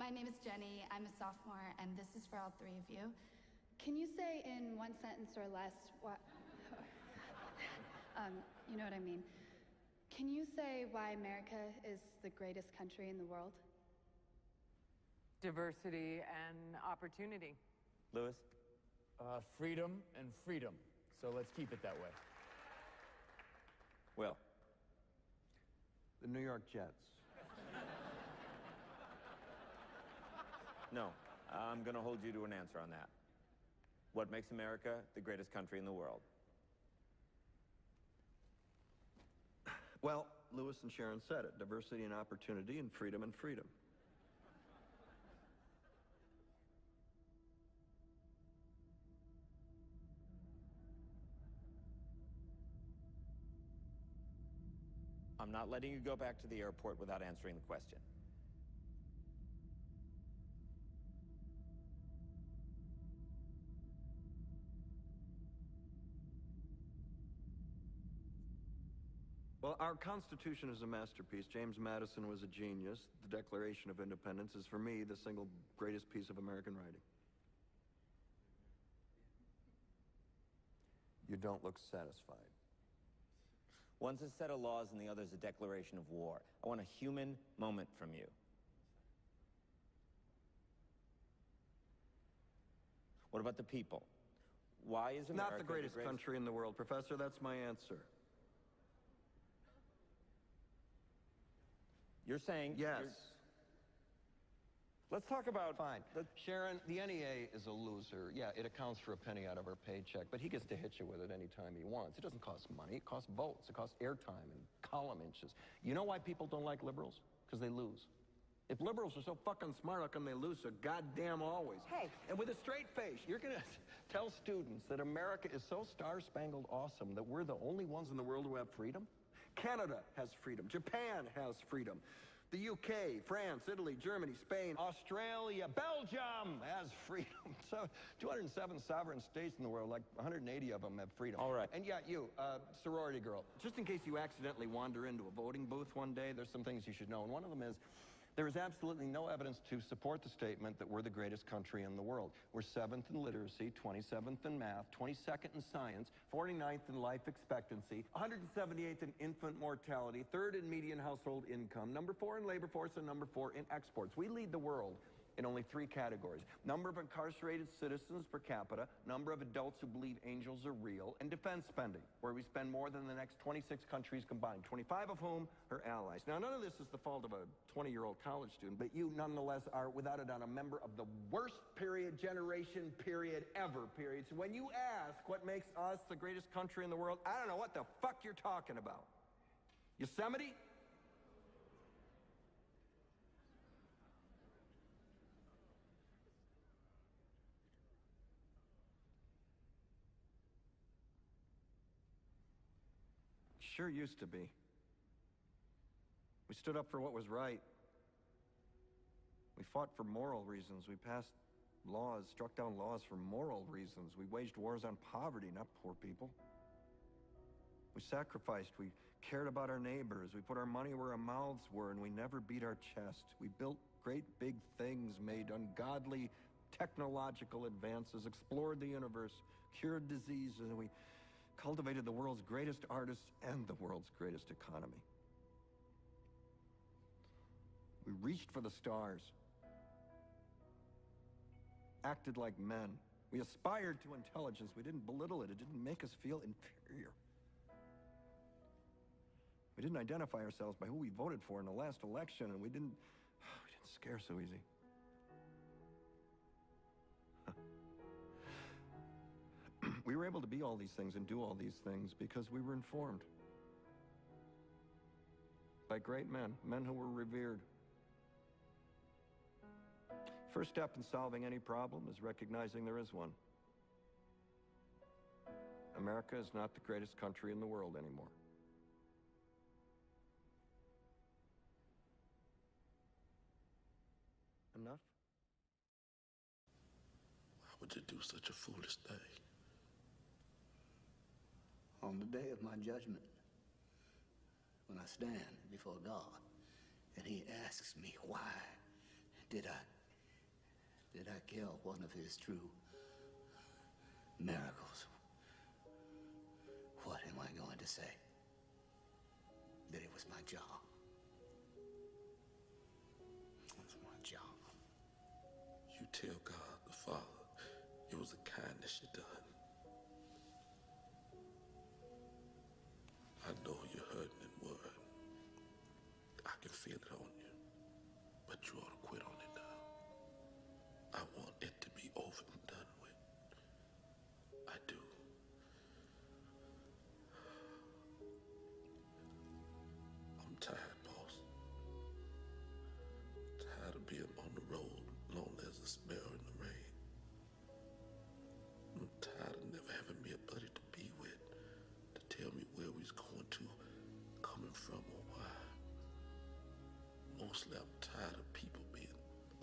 my name is Jenny. I'm a sophomore, and this is for all three of you. Can you say in one sentence or less what... you know what I mean. Can you say why America is the greatest country in the world? Diversity and opportunity. Lewis? Freedom and freedom. So let's keep it that way. Will? The New York Jets. No, I'm gonna hold you to an answer on that. What makes America the greatest country in the world? Well, Lewis and Sharon said it. Diversity and opportunity and freedom and freedom. I'm not letting you go back to the airport without answering the question. Well, our Constitution is a masterpiece. James Madison was a genius. The Declaration of Independence is, for me, the single greatest piece of American writing. You don't look satisfied. One's a set of laws and the other's a declaration of war. I want a human moment from you. What about the people? Why is America Not the greatest country in the world, Professor. That's my answer. You're saying... Yes. Let's talk about... Fine. Sharon, the NEA is a loser. Yeah, it accounts for a penny out of our paycheck, but he gets to hit you with it anytime he wants. It doesn't cost money. It costs votes. It costs airtime and column inches. You know why people don't like liberals? Because they lose. If liberals are so fucking smart, how come they lose so goddamn always? Hey, and with a straight face, you're going to tell students that America is so star-spangled awesome that we're the only ones in the world who have freedom? Canada has freedom. Japan has freedom. The UK, France, Italy, Germany, Spain, Australia, Belgium has freedom. So 207 sovereign states in the world, like 180 of them have freedom. All right. And yeah, you, sorority girl, just in case you accidentally wander into a voting booth one day, there's some things you should know. And one of them is, there is absolutely no evidence to support the statement that we're the greatest country in the world. We're 7th in literacy, 27th in math, 22nd in science, 49th in life expectancy, 178th in infant mortality, 3rd in median household income, number 4 in labor force, and number 4 in exports. We lead the world in only 3 categories: number of incarcerated citizens per capita, number of adults who believe angels are real, and defense spending, where we spend more than the next 26 countries combined, 25 of whom are allies. Now, none of this is the fault of a 20-year-old college student, but you nonetheless are, without a doubt, a member of the worst generation ever. So when you ask what makes us the greatest country in the world, I don't know what the fuck you're talking about. Yosemite? Sure used to be. We stood up for what was right. We fought for moral reasons. We passed laws, struck down laws for moral reasons. We waged wars on poverty, not poor people. We sacrificed. We cared about our neighbors. We put our money where our mouths were, and we never beat our chest. We built great big things, made ungodly technological advances, explored the universe, cured diseases, and we cultivated the world's greatest artists and the world's greatest economy. We reached for the stars, acted like men. We aspired to intelligence. We didn't belittle it. It didn't make us feel inferior. We didn't identify ourselves by who we voted for in the last election, and we didn't scare so easy. We were able to be all these things and do all these things because we were informed by great men, men who were revered. First step in solving any problem is recognizing there is one. America is not the greatest country in the world anymore. Enough? Why would you do such a foolish thing? On the day of my judgment, when I stand before God, and he asks me, why did I kill one of his true miracles, what am I going to say? That it was my job. It was my job. You tell God the Father it was a kindness you done. I know you're hurting and worried. I can feel it on you. But you ought to quit on it now. I want it to be over and done with. I do. I'm tired, boss. Tired of being on the road, lonely as a sparrow in the rain. I'm tired of never having me a buddy to be with, to tell me where we's going to, coming from, or why. Mostly I'm tired of people being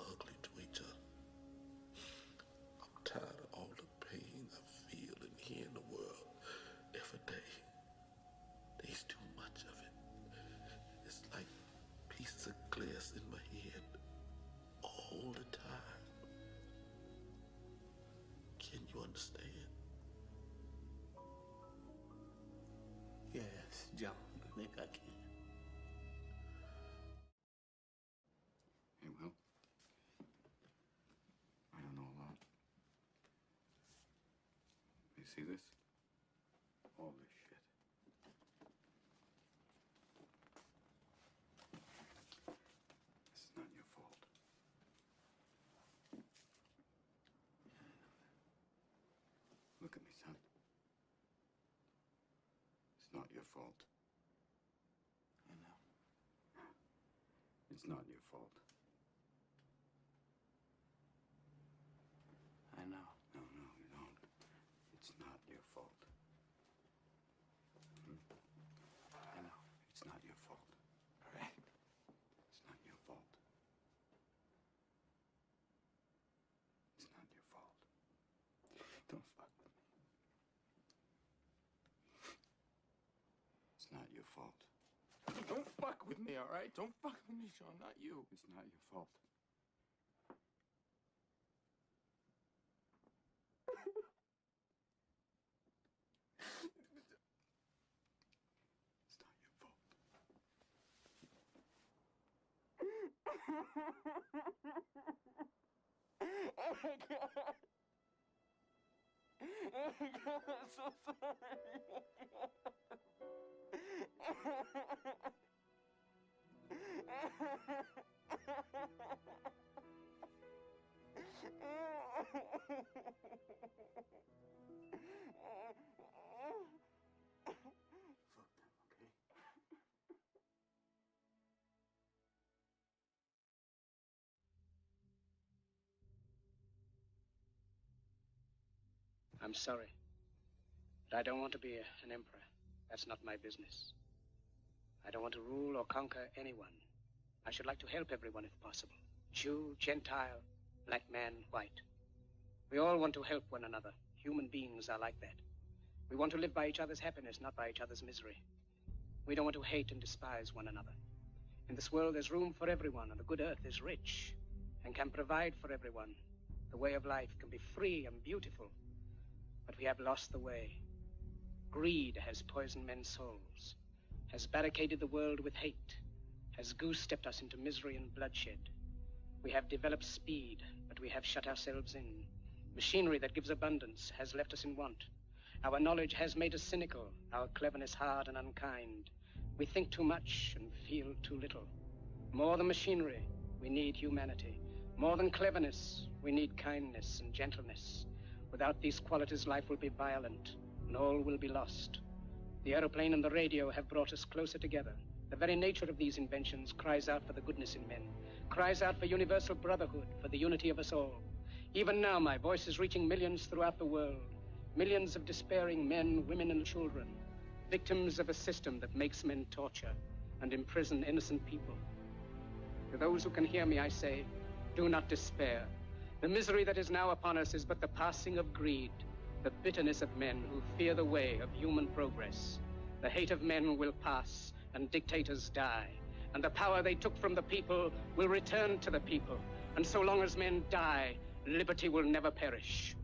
ugly to each other. I'm tired of all the pain I feel and hear in the world every day. There's too much of it. It's like pieces of glass in my head all the time. Can you understand? Yes, John, I think I can. Hey, Will. I don't know a lot. You see this? All this shit. This is not your fault. Look at me, son. It's not your fault. I know. It's not your fault. I know. No, you don't. It's not your fault. I know. It's not your fault. All right? It's not your fault. It's not your fault. Don't fuck with me. It's not your fault. Don't fuck with me, all right? Don't fuck with me, Sean. Not you. It's not your fault. It's not your fault. Oh my God. Oh my God, I'm so Fuck them, okay? I'm sorry, but I don't want to be an emperor. That's not my business. I don't want to rule or conquer anyone. I should like to help everyone if possible. Jew, Gentile, black man, white. We all want to help one another. Human beings are like that. We want to live by each other's happiness, not by each other's misery. We don't want to hate and despise one another. In this world, there's room for everyone, and the good earth is rich and can provide for everyone. The way of life can be free and beautiful, but we have lost the way. Greed has poisoned men's souls, has barricaded the world with hate, has goose-stepped us into misery and bloodshed. We have developed speed, but we have shut ourselves in. Machinery that gives abundance has left us in want. Our knowledge has made us cynical, our cleverness hard and unkind. We think too much and feel too little. More than machinery, we need humanity. More than cleverness, we need kindness and gentleness. Without these qualities, life will be violent, and all will be lost. The aeroplane and the radio have brought us closer together. The very nature of these inventions cries out for the goodness in men, cries out for universal brotherhood, for the unity of us all. Even now, my voice is reaching millions throughout the world, millions of despairing men, women, and children, victims of a system that makes men torture and imprison innocent people. To those who can hear me, I say, do not despair. The misery that is now upon us is but the passing of greed, the bitterness of men who fear the way of human progress. The hate of men will pass, and dictators die, and the power they took from the people will return to the people. And so long as men die liberty will never perish.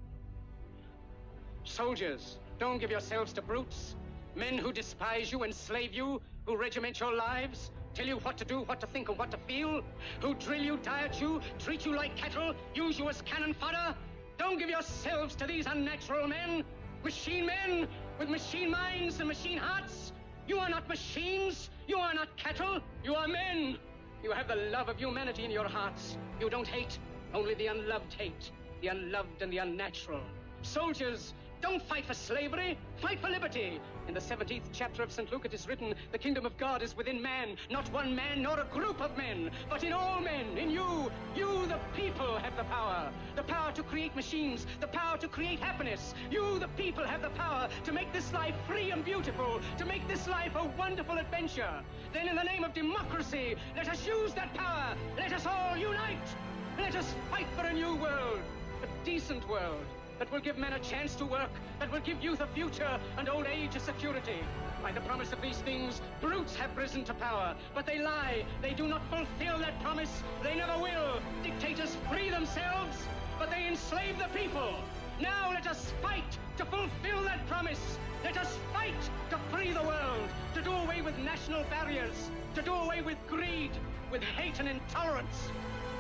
Soldiers, don't give yourselves to brutes. Men who despise you, enslave you, who regiment your lives, tell you what to do, what to think, and what to feel, who drill you, diet you, treat you like cattle, use you as cannon fodder. Don't give yourselves to these unnatural men with machine minds and machine hearts. You are not machines. You are not cattle. You are men. You have the love of humanity in your hearts. You don't hate. Only the unloved hate. The unloved and the unnatural. Soldiers, don't fight for slavery. Fight for liberty. In the 17th chapter of St. Luke it is written, the kingdom of God is within man. Not one man nor a group of men, but in all men, in you. You, the people, have the power. The power to create machines. The power to create happiness. You, the people, have the power to make this life free and beautiful. To make this life a wonderful adventure. Then in the name of democracy, let us use that power. Let us all unite. Let us fight for a new world. A decent world. That will give men a chance to work, that will give youth a future and old age a security. By the promise of these things, brutes have risen to power, but they lie. They do not fulfill that promise. They never will. Dictators free themselves, but they enslave the people. Now let us fight to fulfill that promise. Let us fight to free the world, to do away with national barriers, to do away with greed, with hate and intolerance.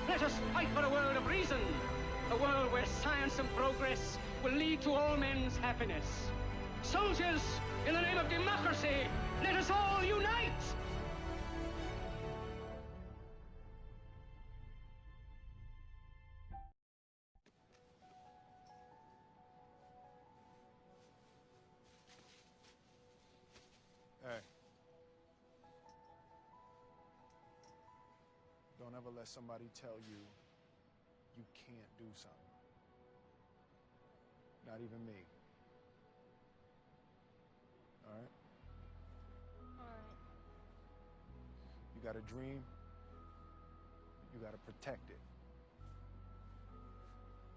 Let us fight for a world of reason. A world where science and progress will lead to all men's happiness. Soldiers, in the name of democracy, let us all unite! Hey. Don't ever let somebody tell you you can't do something. Not even me. All right? All right. You got a dream, you got to protect it.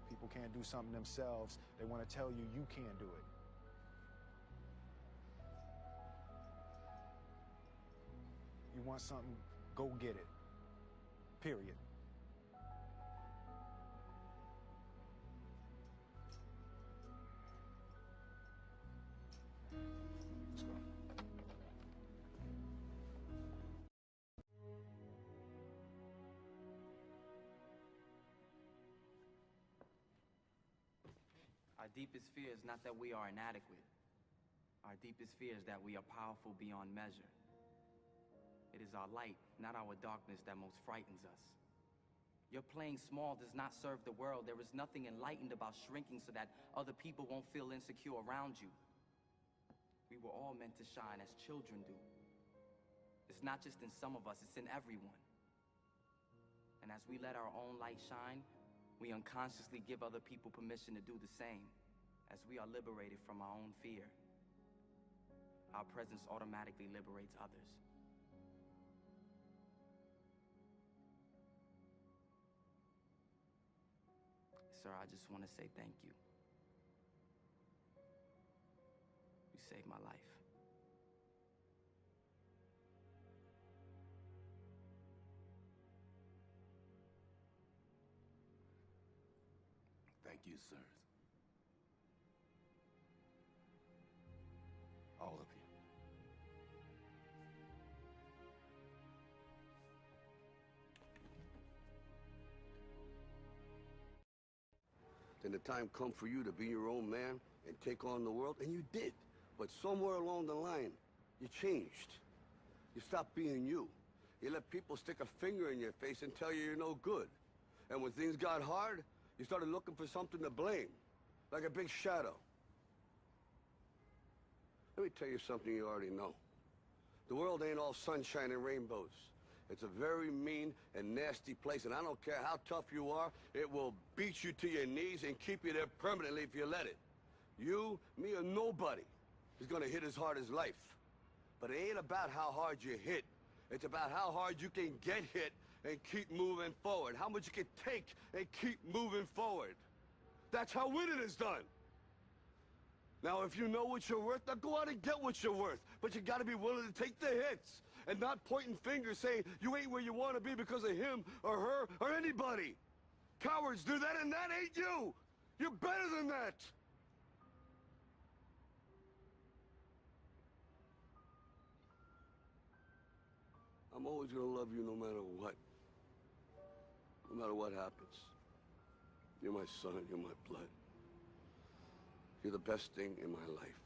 People can't do something themselves. They want to tell you you can't do it. You want something, go get it. Period. Let's go. Our deepest fear is not that we are inadequate. Our deepest fear is that we are powerful beyond measure. It is our light, not our darkness, that most frightens us. Your playing small does not serve the world. There is nothing enlightened about shrinking so that other people won't feel insecure around you. We were all meant to shine as children do. It's not just in some of us, it's in everyone. And as we let our own light shine, we unconsciously give other people permission to do the same. As we are liberated from our own fear, our presence automatically liberates others. Sir, I just want to say thank you. You saved my life. Thank you, sirs. All of you. Then the time come for you to be your own man and take on the world, and you did. But somewhere along the line, you changed. You stopped being you. You let people stick a finger in your face and tell you you're no good. And when things got hard, you started looking for something to blame, like a big shadow. Let me tell you something you already know. The world ain't all sunshine and rainbows. It's a very mean and nasty place, and I don't care how tough you are, it will beat you to your knees and keep you there permanently if you let it. You, me, or nobody is gonna hit as hard as life. But it ain't about how hard you hit. It's about how hard you can get hit and keep moving forward. How much you can take and keep moving forward. That's how winning is done. Now, if you know what you're worth, now go out and get what you're worth. But you gotta be willing to take the hits and not pointing fingers saying you ain't where you want to be because of him or her or anybody. Cowards do that, and that ain't you! You're better than that! I'm always gonna love you no matter what. No matter what happens. You're my son, you're my blood. You're the best thing in my life.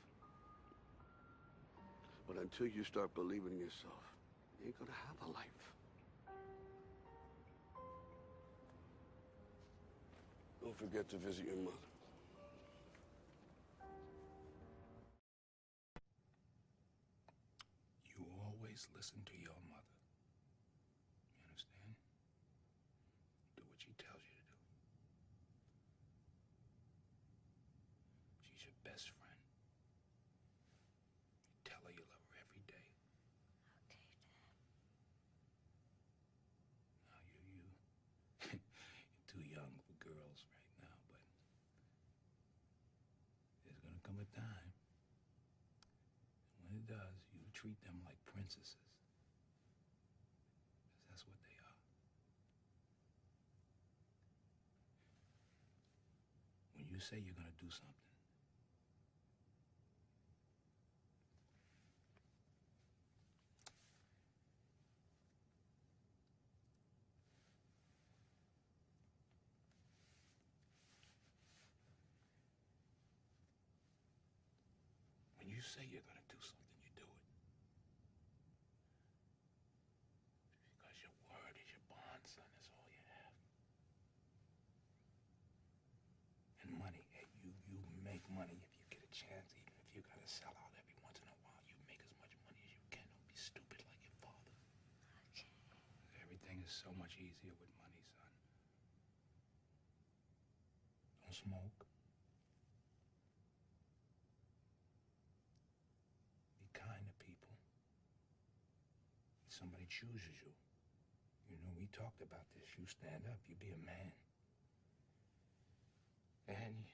But until you start believing in yourself, you ain't gonna have a life. Don't forget to visit your mother. You always listen to your mother. You understand? Do what she tells you to do. She's your best friend. You tell her you love her every day. Okay, Dad. Now, you're too young for girls right now, but there's gonna come a time. And when it does, you treat them like princesses. 'Cause that's what they are. When you say you're gonna do something, when you say you're gonna do something, you do it. Because your word is your bond, son. That's all you have. And money, hey, you make money if you get a chance, even if you gotta sell out every once in a while. You make as much money as you can. Don't be stupid like your father. Okay. Everything is so much easier with money, son. Don't smoke. Be kind to people. If somebody chooses you, you know, we talked about this. You stand up, you be a man. And